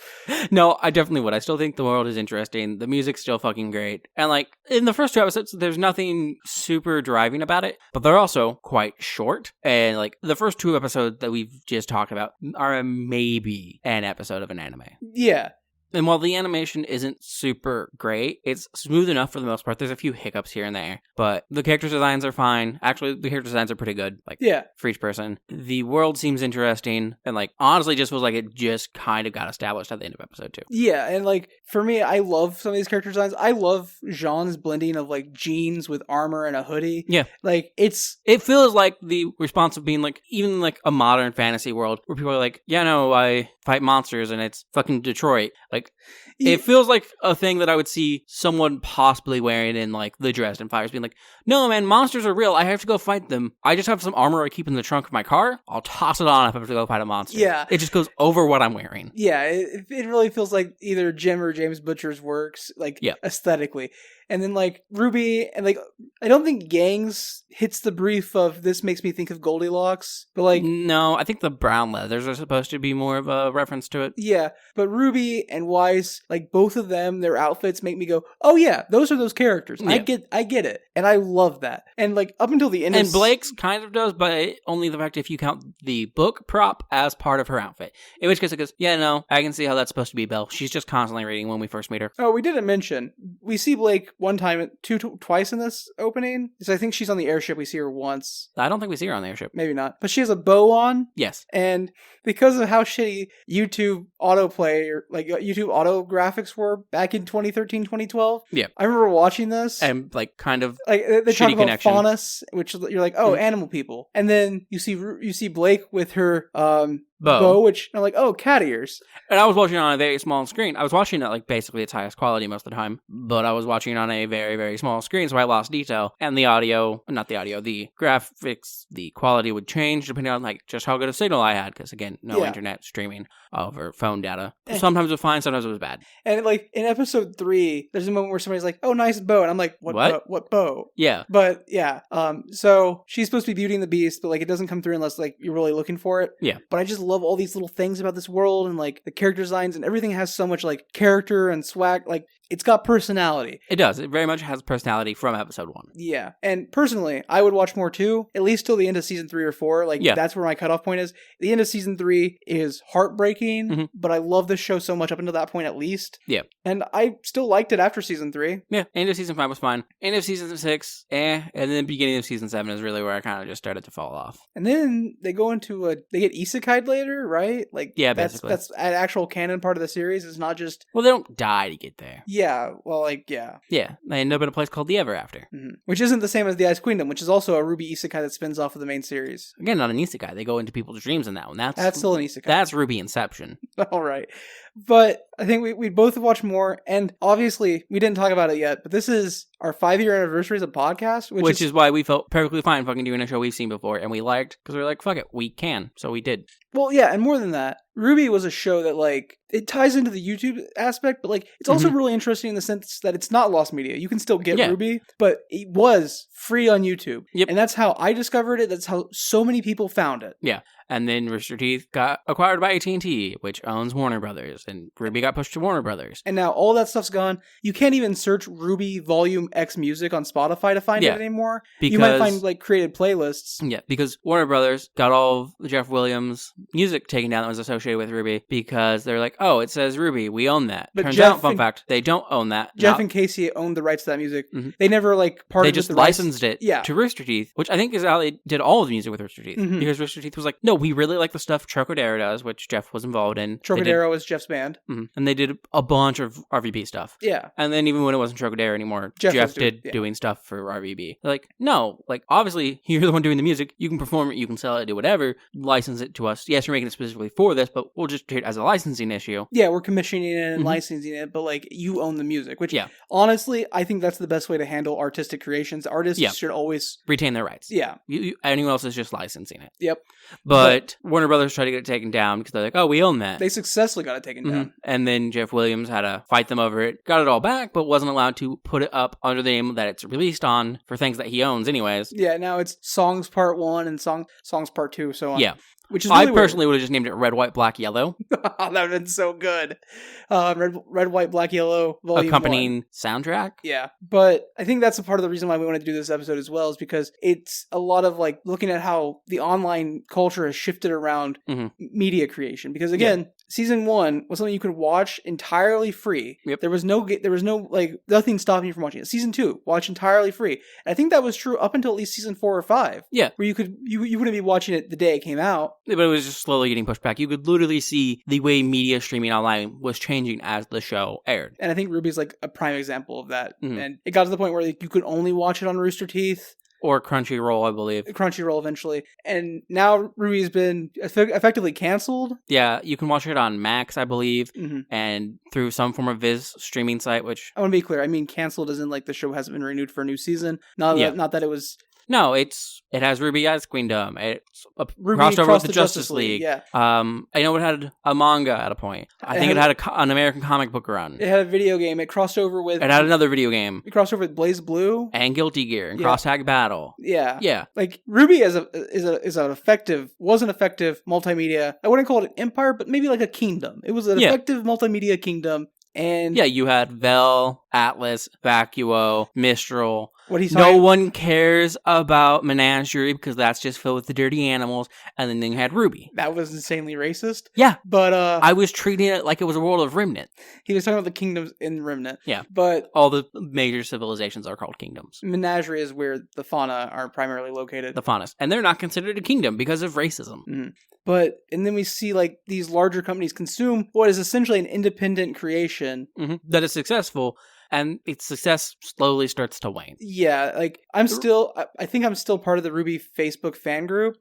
No, I definitely would. I still think the world is interesting. The music's still fucking great. And, like, in the first 2 episodes, there's nothing super driving about it, but they're also quite short. And, like, the first 2 episodes that we've just talked about are maybe an episode of an anime. Yeah. And while the animation isn't super great, it's smooth enough for the most part. There's a few hiccups here and there, but the character designs are fine. Actually, the character designs are pretty good, like, yeah, for each person. The world seems interesting, and, like, honestly just feels like it just kind of got established at the end of episode 2. Yeah, and, like, for me, I love some of these character designs. I love Jean's blending of, like, jeans with armor and a hoodie. Yeah. Like, it feels like the response of being, like, even, like, a modern fantasy world where people are like, yeah, no, I fight monsters and it's fucking Detroit. Like, it feels like a thing that I would see someone possibly wearing in, like, the Dresden Files, being like, no, man, monsters are real. I have to go fight them. I just have some armor I keep in the trunk of my car. I'll toss it on if I have to go fight a monster. Yeah. It just goes over what I'm wearing. Yeah, it really feels like either Jim or James Butcher's works, like, aesthetically. And then, like, RWBY, and, like, I don't think Gangs hits the brief of this makes me think of Goldilocks, but, like... No, I think the brown leathers are supposed to be more of a reference to it. Yeah, but RWBY and Weiss, like, both of them, their outfits make me go, oh yeah, those are those characters. Yeah. I get it. And I love that. And, like, up until the end And Blake's kind of does, but only the fact if you count the book prop as part of her outfit. In which case it goes, yeah, no, I can see how that's supposed to be Belle. She's just constantly reading when we first meet her. Oh, we didn't mention, we see Blake one time, twice in this opening. So I think she's on the airship. We see her once. I don't think we see her on the airship. Maybe not. But she has a bow on. Yes. And because of how shitty YouTube autoplay, or like YouTube auto graphics were back in 2013, 2012. Yeah. I remember watching this. And like kind of like they talk about connection. faunus, which you're like, oh, animal people. And then you see Blake with her bow, which I'm like, oh, cat ears. And I was watching on a very small screen. I was watching at like basically its highest quality most of the time, but I was watching on a very, very small screen, so I lost detail. And the graphics, the quality would change depending on like just how good a signal I had, because again, no internet streaming over phone data. Sometimes it was fine, sometimes it was bad. And like in episode 3, there's a moment where somebody's like, oh, nice bow. And I'm like, what bow? Yeah. But yeah, so she's supposed to be Beauty and the Beast, but like it doesn't come through unless like you're really looking for it. Yeah. But I just love all these little things about this world, and like the character designs, and everything has so much like character and swag. Like it's got personality. It does. It very much has personality from episode 1. Yeah. And personally, I would watch more too, at least till the end of season 3 or 4. Like that's where my cutoff point is. The end of season 3 is heartbreaking, but I love this show so much up until that point at least. Yeah. And I still liked it after season 3. Yeah. End of season 5 was fine. End of season 6, and then the beginning of season 7 is really where I kind of just started to fall off. And then they go into they get isekai'd later, right? Like basically. That's an actual canon part of the series. It's not just... Well, they don't die to get there. Yeah, well, like, yeah. Yeah, they end up in a place called the Ever After. Mm-hmm. Which isn't the same as the Ice Queendom, which is also a RWBY isekai that spins off of the main series. Again, not an isekai. They go into people's dreams in that one. That's still an isekai. That's RWBY Inception. All right. But I think we both have watched more, and obviously we didn't talk about it yet, but this is our 5-year anniversary as a podcast. Which is why we felt perfectly fine fucking doing a show we've seen before, and we liked, because we were like, fuck it, we can. So we did. Well, yeah, and more than that, RWBY was a show that, like, it ties into the YouTube aspect, but, like, it's also really interesting in the sense that it's not lost media. You can still get RWBY, but it was free on YouTube. Yep. And that's how I discovered it. That's how so many people found it. Yeah. And then Rooster Teeth got acquired by AT&T, which owns Warner Brothers, and RWBY got pushed to Warner Brothers. And now all that stuff's gone. You can't even search RWBY Volume X Music on Spotify to find it anymore. You might find like created playlists. Yeah, because Warner Brothers got all of Jeff Williams' music taken down that was associated with RWBY because they're like, oh, it says RWBY, we own that. But turns out, fun fact, they don't own that. Jeff and Casey owned the rights to that music. They never like parted. They just licensed it to Rooster Teeth, which I think is how they did all of the music with Rooster Teeth. Because Rooster Teeth was like, no, we really like the stuff Trocadero does, which Jeff was involved in. Trocadero is Jeff's band. And they did a bunch of RWBY stuff. Yeah. And then even when it wasn't Trocadero anymore, Jeff did doing stuff for RWBY. They're like, no, like obviously you're the one doing the music. You can perform it, you can sell it, do whatever. License it to us. Yes, you're making it specifically for this, but we'll just treat it as a licensing issue. Yeah, we're commissioning it and licensing it, but like you own the music, which honestly, I think that's the best way to handle artistic creations. Artists should always retain their rights. Yeah. Anyone else is just licensing it. Yep. But Warner Brothers tried to get it taken down because they're like, oh, we own that. They successfully got it taken down. And then Jeff Williams had to fight them over it, got it all back, but wasn't allowed to put it up under the name that it's released on for things that he owns anyways. Yeah, now it's Songs Part 1 and Songs Part 2, so on. Yeah. Which is really I personally would have just named it Red, White, Black, Yellow. That would have been so good. Red, White, Black, Yellow, Volume accompanying 1. Soundtrack? Yeah. But I think that's a part of the reason why we wanted to do this episode as well, is because it's a lot of like looking at how the online culture has shifted around media creation. Because again, Season 1 was something you could watch entirely free. Yep. There was no like nothing stopping you from watching it. Season 2, watch entirely free. And I think that was true up until at least Season 4 or 5. Yeah. Where you wouldn't be watching it the day it came out. But it was just slowly getting pushed back. You could literally see the way media streaming online was changing as the show aired. And I think RWBY's like a prime example of that. And it got to the point where like, you could only watch it on Rooster Teeth. Or Crunchyroll, I believe. Crunchyroll eventually. And now RWBY's been effectively canceled. Yeah, you can watch it on Max, I believe, and through some form of Viz streaming site, which... I want to be clear. I mean, canceled as in like the show hasn't been renewed for a new season. Not that it was... No, it has RWBY as Queendom. It's a RWBY crossover with the Justice League. Yeah. I know it had a manga at a point. I think it had an American comic book run. It had a video game. It crossed over with... It had another video game. It crossed over with Blaze Blue. And Guilty Gear and Cross Tag Battle. Yeah. Yeah. Like, RWBY was an effective multimedia... I wouldn't call it an empire, but maybe like a kingdom. It was an effective multimedia kingdom. And you had Vel, Atlas, Vacuo, Mistral. No one cares about Menagerie because that's just filled with the dirty animals. And then you had RWBY. That was insanely racist. Yeah. But I was treating it like it was a world of Remnant. He was talking about the kingdoms in Remnant. Yeah. But all the major civilizations are called kingdoms. Menagerie is where the fauna are primarily located. The faunas. And they're not considered a kingdom because of racism. And then we see like these larger companies consume what is essentially an independent creation that is successful, and its success slowly starts to wane. Yeah, like I think I'm still part of the RWBY Facebook fan group.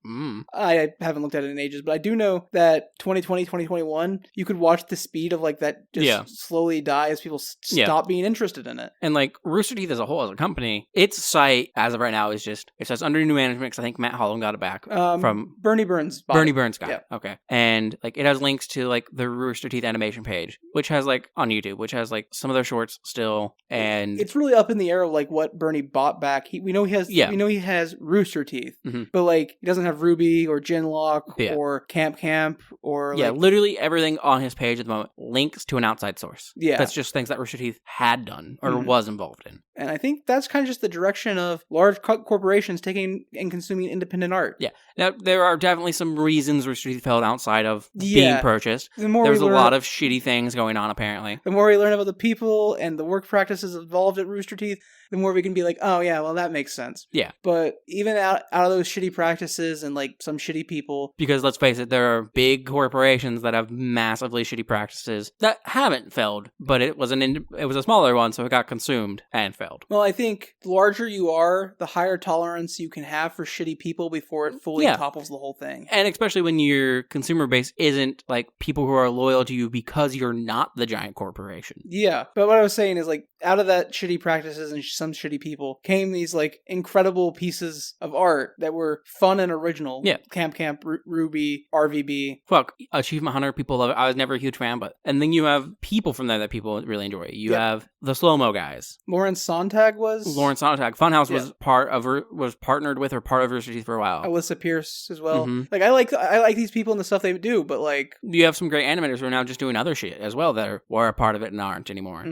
I haven't looked at it in ages, but I do know that 2020, 2021, you could watch the speed of like that just slowly die as people stop being interested in it. And like Rooster Teeth as a whole, as a company, its site as of right now is just, it says under new management because I think Matt Holland got it back from Bernie Burns. Bernie Burns got it. Okay. And like it has links to like the Rooster Teeth animation page, which has like on YouTube, which has like some of their shorts still. And it's really up in the air of like what Bernie bought back. We know he has Rooster Teeth, but like he doesn't have RWBY or Genlock or Camp or literally everything on his page at the moment links to an outside source. Yeah, that's just things that Rooster Teeth had done or was involved in. And I think that's kind of just the direction of large corporations taking and consuming independent art. Yeah. Now, there are definitely some reasons Rooster Teeth fell outside of being purchased. There's a lot of shitty things going on, apparently. The more we learn about the people and the work practices involved at Rooster Teeth, the more we can be like, oh yeah, well that makes sense. Yeah. But even out of those shitty practices and like some shitty people. Because let's face it, there are big corporations that have massively shitty practices that haven't failed, but it was a smaller one, so it got consumed and failed. Well, I think the larger you are, the higher tolerance you can have for shitty people before it fully topples the whole thing. And especially when your consumer base isn't like people who are loyal to you because you're not the giant corporation. Yeah. But what I was saying is like out of that shitty practices and some shitty people came these like incredible pieces of art that were fun and original. Yeah. Camp, RWBY, RWBY. Fuck, Achievement Hunter, people love it. I was never a huge fan, and then you have people from there that people really enjoy. You have the slow-mo guys. Lawrence Sonntag was? Lawrence Sonntag. Funhouse was partnered with or part of Rooster Teeth for a while. Alyssa Pierce as well. Like I like these people and the stuff they do, but like you have some great animators who are now just doing other shit as well that were a part of it and aren't anymore.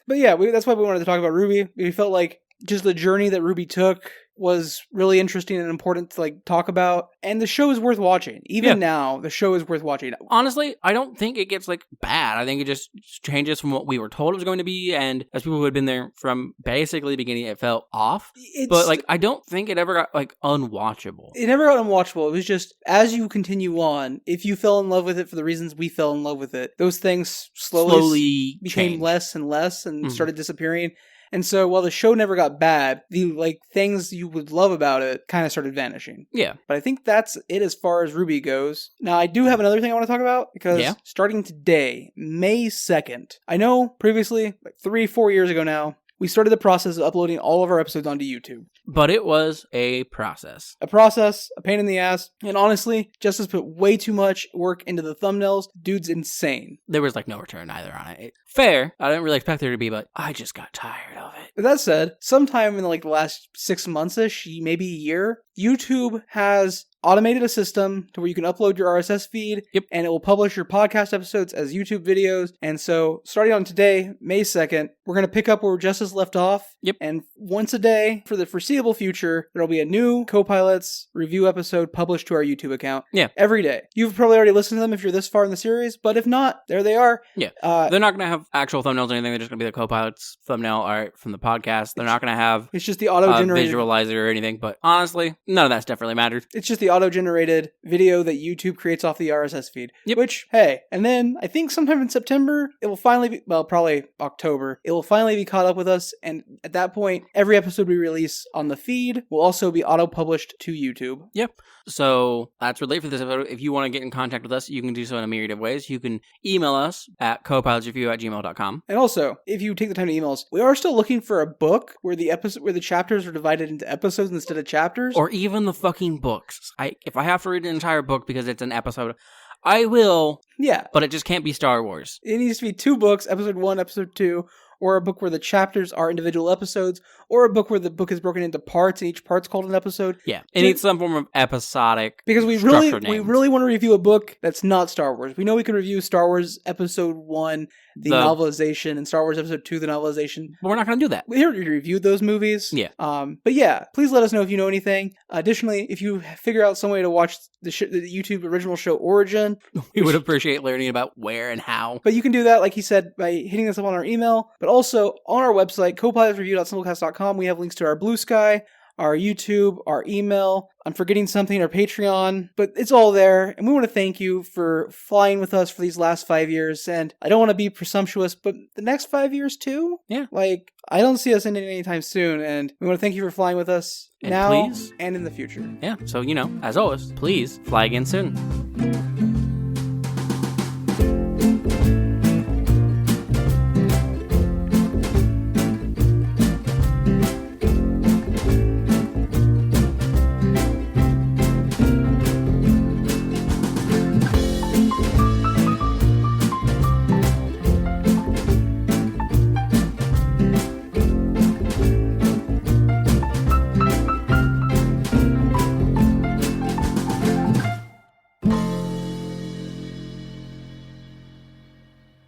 But yeah, that's why we wanted to talk about RWBY. We felt like just the journey that RWBY took was really interesting and important to like talk about, and the show is worth watching. Even now, the show is worth watching. Honestly, I don't think it gets like bad. I think it just changes from what we were told it was going to be, and as people who had been there from basically the beginning, it felt off. But like, I don't think it ever got like unwatchable. It never got unwatchable. It was just as you continue on, if you fell in love with it for the reasons we fell in love with it, those things slowly became less and less and started disappearing. And so while the show never got bad, the like things you would love about it kind of started vanishing. Yeah. But I think that's it as far as RWBY goes. Now, I do have another thing I want to talk about because starting today, May 2nd, I know previously, like 3-4 years ago now, we started the process of uploading all of our episodes onto YouTube. But it was a process. A pain in the ass. And honestly, Justice put way too much work into the thumbnails. Dude's insane. There was like no return either on it. Fair. I didn't really expect there to be, but I just got tired of it. But that said, sometime in like the last 6 months-ish, maybe a year, YouTube has automated a system to where you can upload your RSS feed and it will publish your podcast episodes as YouTube videos. And so starting on today, May 2nd, we're going to pick up where Justice left off. And once a day for the foreseeable future, there'll be a new Copilots review episode published to our YouTube account. Every day. You've probably already listened to them if you're this far in the series, but if not, there they are. They're not going to have actual thumbnails or anything. They're just going to be the Copilots thumbnail art from the podcast. They're not going to have it's just the auto-generated visualizer or anything, but honestly, none of that stuff really matters. It's just the auto-generated video that YouTube creates off the RSS feed. Which, hey, and then I think sometime in September, it will finally be, well, probably October, it will finally be caught up with us, and at that point, every episode we release on the feed will also be auto-published to YouTube. So that's really it for this episode. If you want to get in contact with us, you can do so in a myriad of ways. You can email us at copilotsreview@gmail.com. And also, if you take the time to email us, we are still looking for a book where the chapters are divided into episodes instead of chapters. Or even the fucking books. If I have to read an entire book because it's an episode, I will. But it just can't be Star Wars. It needs to be 2 books, episode 1, episode 2, or a book where the chapters are individual episodes, or a book where the book is broken into parts and each part's called an episode. It needs some form of episodic because we really want to review a book that's not Star Wars. We know we can review Star Wars Episode 1, the novelization, and Star Wars Episode 2, the novelization. But we're not going to do that. We already reviewed those movies. But yeah, please let us know if you know anything. Additionally, if you figure out some way to watch the YouTube original show Origin, we would appreciate learning about where and how. But you can do that, like he said, by hitting us up on our email, but also on our website, copilotsreview.simplecast.com. We have links to our Blue Sky, our YouTube, our email. I'm forgetting something, our Patreon, but it's all there. And we want to thank you for flying with us for these last 5 years. And I don't want to be presumptuous, but the next 5 years too? Like, I don't see us ending anytime soon. And we want to thank you for flying with us now and in the future. So, as always, please fly again soon.